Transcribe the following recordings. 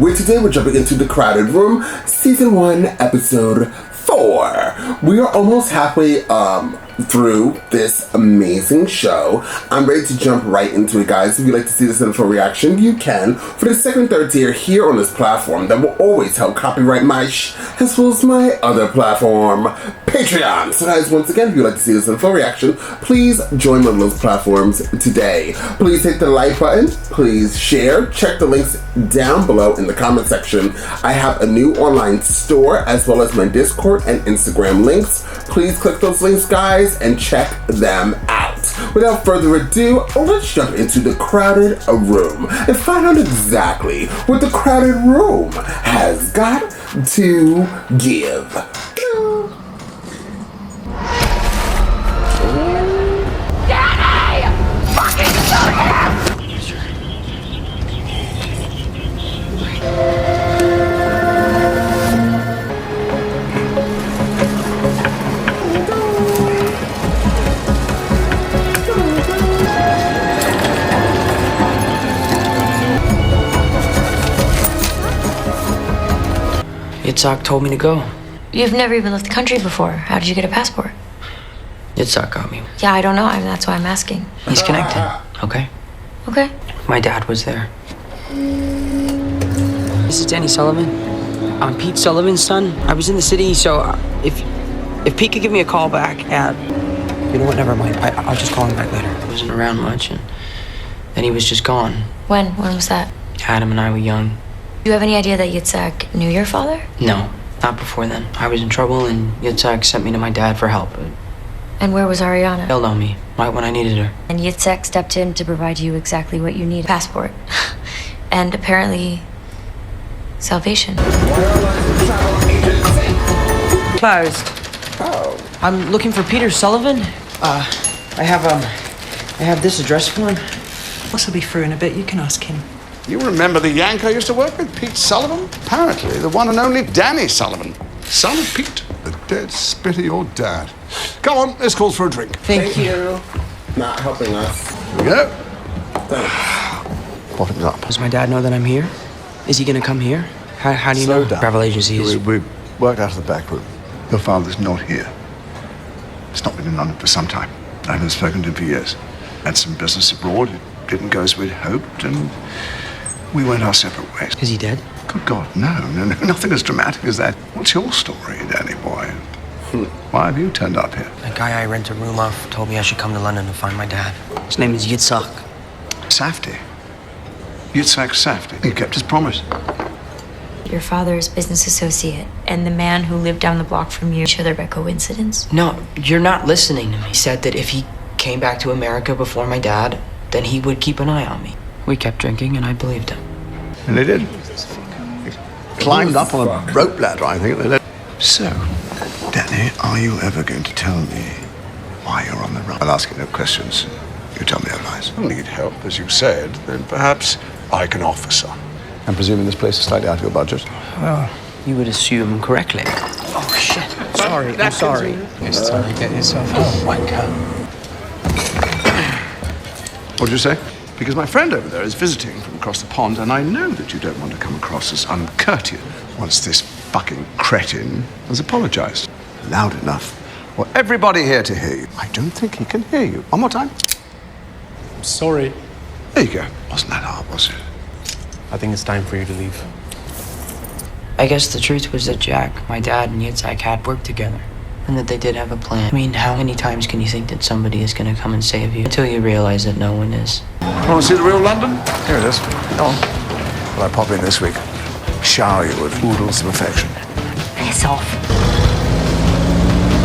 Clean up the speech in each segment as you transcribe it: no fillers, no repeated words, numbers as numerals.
where today we're jumping into The Crowded Room, Season 1, Episode 4. We are almost halfway through this amazing show. I'm ready to jump right into it, guys. If you'd like to see this in full reaction, you can for the second and third tier here on this platform that will always help copyright my as well as my other platform, Patreon. So guys, once again, if you'd like to see this in full reaction, please join one of those platforms today. Please hit the like button, please share, check the links down below in the comment section. I have a new online store as well as my Discord and Instagram links. Please click those links, guys, and check them out. Without further ado, let's jump into The Crowded Room and find out exactly what The Crowded Room has got to give. Daddy! Fucking kill him! Yitzhak told me to go. You've never even left the country before. How did you get a passport? Yitzhak got me. Yeah, I don't know. That's why I'm asking. He's connected, okay? Okay. My dad was there. This is Danny Sullivan. I'm Pete Sullivan's son. I was in the city, so if Pete could give me a call back at... You know what, never mind. I'll just call him back later. He wasn't around much, and then he was just gone. When? When was that? Adam and I were young. Do you have any idea that Yitzhak knew your father? No, not before then. I was in trouble, and Yitzhak sent me to my dad for help. And where was Ariana? Bailed on me, right when I needed her. And Yitzhak stepped in to provide you exactly what you need. Passport. And apparently, salvation. Closed. Oh. I'm looking for Peter Sullivan. I have this address for him. Boss will be through in a bit. You can ask him. You remember the Yank I used to work with, Pete Sullivan? Apparently, the one and only Danny Sullivan, son of Pete. The dead spit of your dad. Come on, let's call for a drink. Thank you. Not helping us. Here we go. Thanks. Bottoms up. Does my dad know that I'm here? Is he gonna come here? How do you know? Slow down. Travel agencies. We worked out of the back room. Your father's not here. He's not been in London for some time. I haven't spoken to him for years. Had some business abroad. It didn't go as we'd hoped, and we went our separate ways. Is he dead? Good God, no, nothing as dramatic as that. What's your story, Danny boy? Why have you turned up here? The guy I rent a room off told me I should come to London to find my dad. His name is Yitzhak. Safdie. Yitzhak Safdie. He kept his promise. Your father's business associate and the man who lived down the block from you, each other by coincidence? No, you're not listening to me. He said that if he came back to America before my dad, then he would keep an eye on me. We kept drinking, and I believed him. And they did. Climbed up on a rope ladder, I think. They did. So, Danny, are you ever going to tell me why you're on the run? I'll ask you no questions. You tell me your lies. I need help, as you said, then perhaps I can offer some. I'm presuming this place is slightly out of your budget. Well, you would assume correctly. Oh, shit. Sorry, I'm sorry. It's time to get yourself home, wanker. What did you say? Because my friend over there is visiting from across the pond, and I know that you don't want to come across as uncourteous once this fucking cretin has apologized. Loud enough for everybody here to hear you. I don't think he can hear you. One more time. I'm sorry. There you go. Wasn't that hard, was it? I think it's time for you to leave. I guess the truth was that Jack, my dad, and Yitzhak had worked together. And that they did have a plan. I mean, how many times can you think that somebody is going to come and save you until you realize that no one is? Want to see the real London? Here it is. Go on. Well, I pop in this week. Shower you with oodles of affection. Piss off.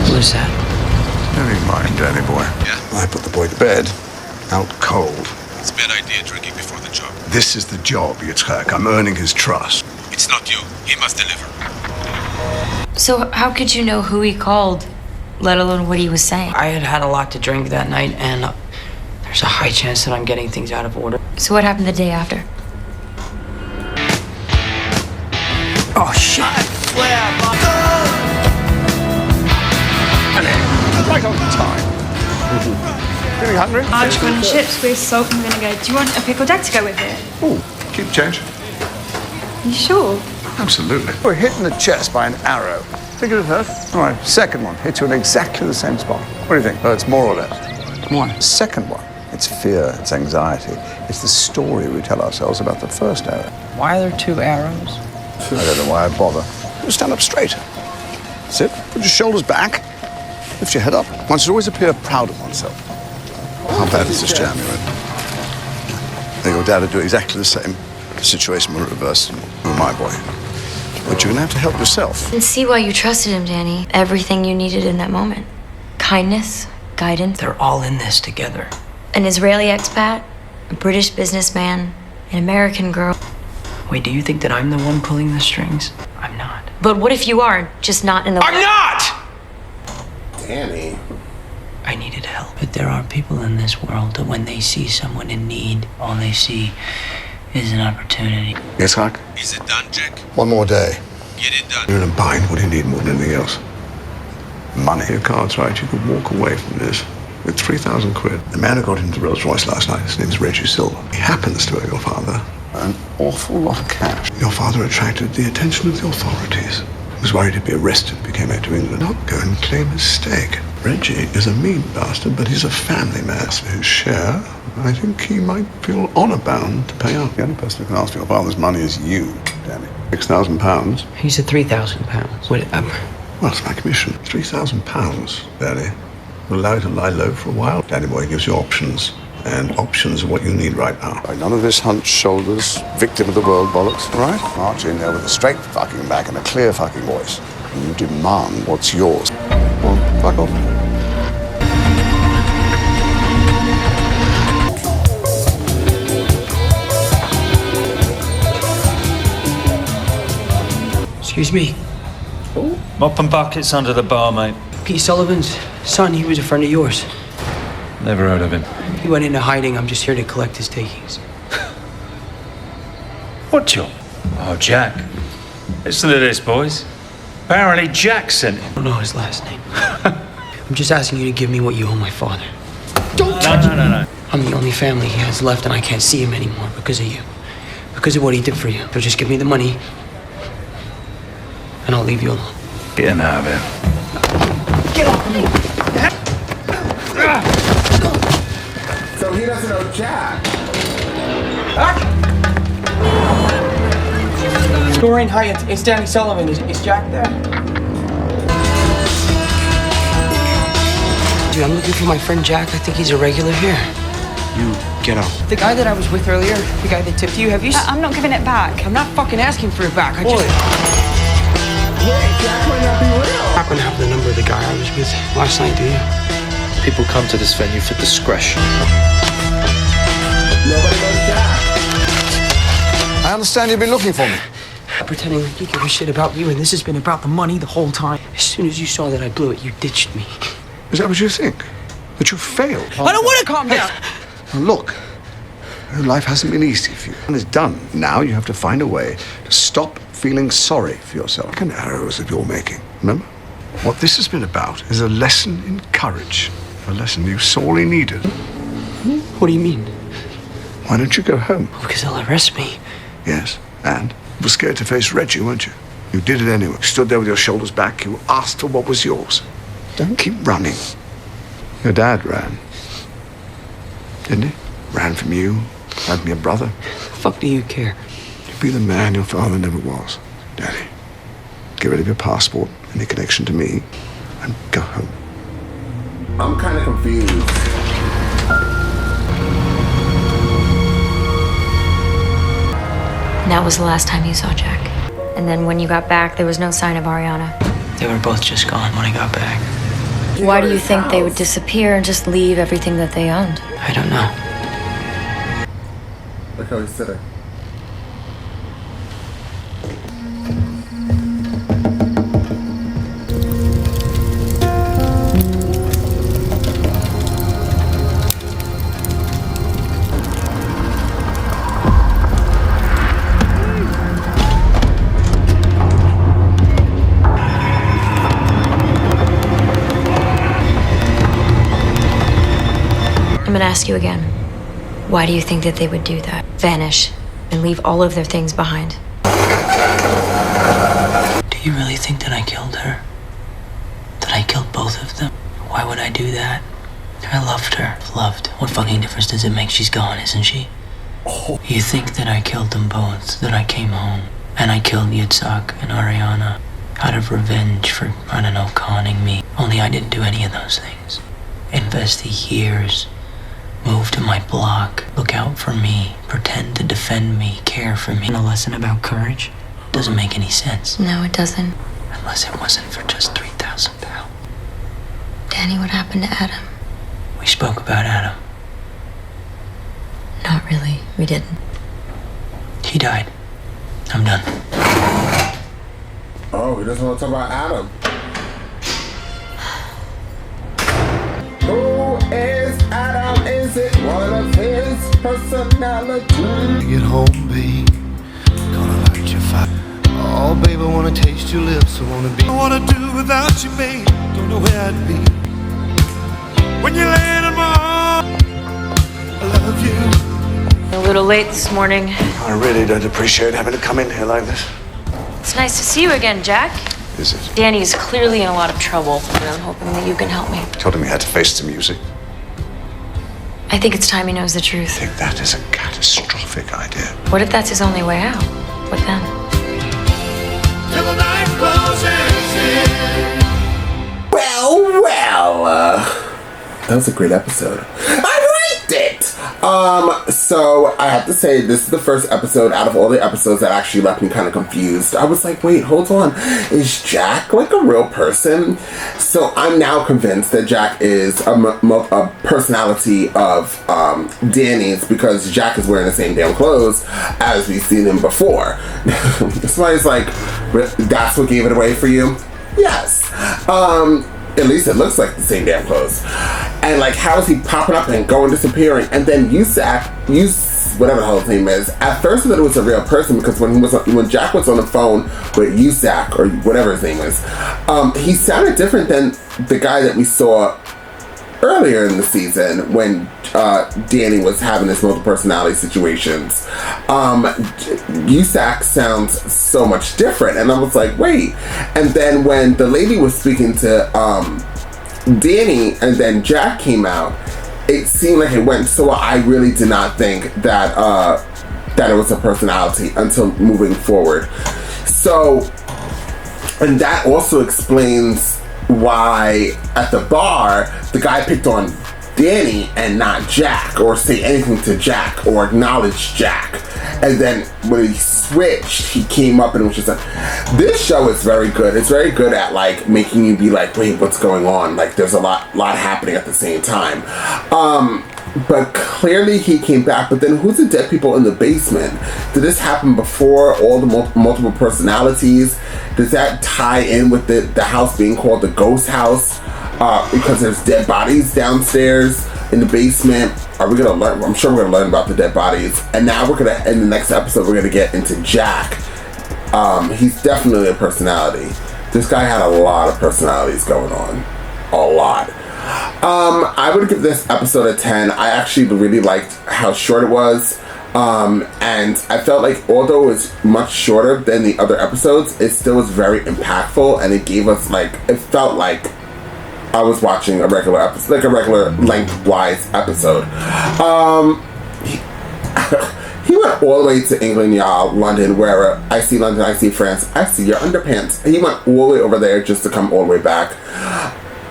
Who is that? Never mind, Danny boy. Yeah? I put the boy to bed. Out cold. It's a bad idea drinking before the job. This is the job, Yitzhak. I'm earning his trust. It's not you. He must deliver. So how could you know who he called, let alone what he was saying? I had a lot to drink that night, and there's a high chance that I'm getting things out of order. So what happened the day after? Oh, shit. Right on time. Feeling hungry? Large corn and chips with salt and vinegar. Do you want a pickled egg to go with it? Oh, keep change. You sure? Absolutely. We're hit in the chest by an arrow. Think it would hurt? All right, second one hits you in exactly the same spot. What do you think? Hurts more or less? More. Second one, it's fear, it's anxiety. It's the story we tell ourselves about the first arrow. Why are there 2 arrows? I don't know why I bother. You stand up straight. Sit, put your shoulders back, lift your head up. One should always appear proud of oneself. How bad is this jam you're in? I think your dad would do exactly the same. The situation will reverse with my boy. But you're gonna have to help yourself. And see why you trusted him, Danny. Everything you needed in that moment. Kindness, guidance. They're all in this together. An Israeli expat, a British businessman, an American girl. Wait, do you think that I'm the one pulling the strings? I'm not. But what if you are, just not in the... I'm not! Danny. I needed help. But there are people in this world that when they see someone in need, all they see is an opportunity. Yes, Huck? Is it done, Jack? One more day. Get it done. You're in a bind. What do you need more than anything else? Money. Your card's right. You could walk away from this with 3,000 quid. The man who got into the Rolls Royce last night, his name's Reggie Silver. He happens to owe your father an awful lot of cash. Your father attracted the attention of the authorities. He was worried he'd be arrested, became out to England. Not go and claim his stake. Reggie is a mean bastard, but he's a family man. For his share, I think he might feel honor-bound to pay out. The only person who can ask for your father's money is you, Danny. £6,000. He said 3,000 pounds. Whatever. Well, it's my commission. £3,000, Danny. Will allow you to lie low for a while. Danny boy gives you options. And options are what you need right now. None of this hunched shoulders, victim of the world bollocks, all right? March in there with a straight fucking back and a clear fucking voice. And you demand what's yours. Well, fuck off. Excuse me. Mop and buckets under the bar, mate. Pete Sullivan's son, he was a friend of yours. Never heard of him. He went into hiding. I'm just here to collect his takings. What job? Oh, Jack. Listen to this, boys. Apparently Jack sent him. I don't know his last name. I'm just asking you to give me what you owe my father. Don't touch him! No. I'm the only family he has left, and I can't see him anymore because of you. Because of what he did for you. So just give me the money, and I'll leave you alone. Get him out of here. Get off me! So he doesn't know Jack. Doreen, hi, it's Danny Sullivan. Is Jack there? Dude, I'm looking for my friend Jack. I think he's a regular here. You get out. The guy that I was with earlier, the guy that tipped you, have you I'm not giving it back. I'm not fucking asking for it back. I just... Jack might not be real. I'm not gonna have the number of the guy I was with last night, do you? People come to this venue for discretion. Nobody knows Jack. I understand you've been looking for me. Pretending like you give a shit about you, and this has been about the money the whole time. As soon as you saw that I blew it, you ditched me. Is that what you think? That you failed? I don't want to calm down! Now look, life hasn't been easy for you. It's done. Now you have to find a way to stop feeling sorry for yourself. What kind of arrows that you're making, remember? What this has been about is a lesson in courage. A lesson you sorely needed. What do you mean? Why don't you go home? Because they'll arrest me. Yes, and you were scared to face Reggie, weren't you? You did it anyway. You stood there with your shoulders back. You asked for what was yours. Don't keep running. Your dad ran. Didn't he? Ran from you, ran from your brother. The fuck do you care? You be the man your father never was, Daddy. Get rid of your passport, any connection to me, and go home. I'm kind of confused. And that was the last time you saw Jack. And then when you got back, there was no sign of Ariana. They were both just gone when I got back. Why do you think they would disappear and just leave everything that they owned? I don't know. Look how he's sitting. I'm gonna ask you again. Why do you think that they would do that? Vanish and leave all of their things behind? You really think that I killed her? That I killed both of them? Why would I do that? I loved her. Loved. What fucking difference does it make? She's gone, isn't she? Oh. You think that I killed them both? That I came home and I killed Yitzhak and Ariana out of revenge for, I don't know, conning me. Only I didn't do any of those things. Invest the years. Move to my block. Look out for me. Pretend to defend me. Care for me. A lesson about courage? Doesn't make any sense. No, it doesn't. Unless it wasn't for just 3,000 pounds. Danny, what happened to Adam? We spoke about Adam. Not really. We didn't. He died. I'm done. Oh, he doesn't want to talk about Adam. Who is Adam? Is it one of his personalities? Get home, babe. Gonna light your fire. Oh, babe, I wanna taste your lips. I wanna be. I wanna do without you, babe. Don't know where I'd be. When you land on my arm, I love you. A little late this morning. I really don't appreciate having to come in here like this. It's nice to see you again, Jack. Is it? Danny is clearly in a lot of trouble, and I'm hoping that you can help me. Told him he had to face the music. I think it's time he knows the I truth. think that is a catastrophic idea. What if that's his only way out? What then? Till the night closes in. Well, that was a great episode. I liked it! So I have to say, this is the first episode out of all the episodes that actually left me kind of confused. I was like, wait, hold on. Is Jack like a real person? So I'm now convinced that Jack is a personality of Danny's, because Jack is wearing the same damn clothes as we've seen him before. Somebody's like, that's what gave it away for you? Yes. At least it looks like the same damn clothes. And like, how is he popping up and going, disappearing? And then whatever the hell his name is. At first I thought it was a real person, because when Jack was on the phone with Yusak, or whatever his name is, he sounded different than the guy that we saw earlier in the season when Danny was having his multiple personality situations. Yusak sounds so much different, and I was like, wait. And then when the lady was speaking to Danny, and then Jack came out, it seemed like it went so well. I really did not think that that it was a personality until moving forward. So, and that also explains why at the bar the guy picked on Danny and not Jack, or say anything to Jack, or acknowledge Jack. And then when he switched, he came up and was just like, this show is very good. It's very good at like making you be like, wait, what's going on? Like there's a lot happening at the same time. But clearly he came back. But then who's the dead people in the basement? Did this happen before all the multiple personalities? Does that tie in with the house being called the ghost house? Because there's dead bodies downstairs in the basement. Are we gonna learn? I'm sure we're gonna learn about the dead bodies. And now we're gonna, in the next episode, we're gonna get into Jack. He's definitely a personality. This guy had a lot of personalities going on. A lot. I would give this episode a 10. I actually really liked how short it was. And I felt like although it was much shorter than the other episodes, it still was very impactful, and it gave us like, it felt like I was watching a regular episode, like a regular lengthwise episode. He went all the way to England, y'all, London, wherever. I see London, I see France, I see your underpants. He went all the way over there just to come all the way back.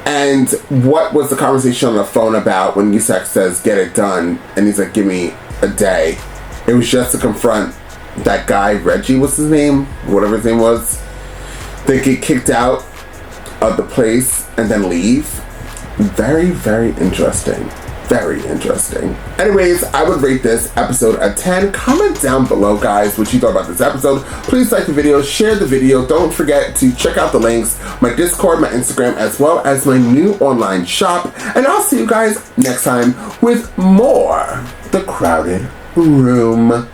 And what was the conversation on the phone about when Yusak says, get it done, and he's like, give me a day? It was just to confront that guy, Reggie, what's his name? Whatever his name was. They get kicked out of the place and then leave. Very, very interesting. Very interesting. Anyways, I would rate this episode a 10. Comment down below, guys, what you thought about this episode. Please like the video, share the video. Don't forget to check out the links, my Discord, my Instagram, as well as my new online shop. And I'll see you guys next time with more The Crowded Room.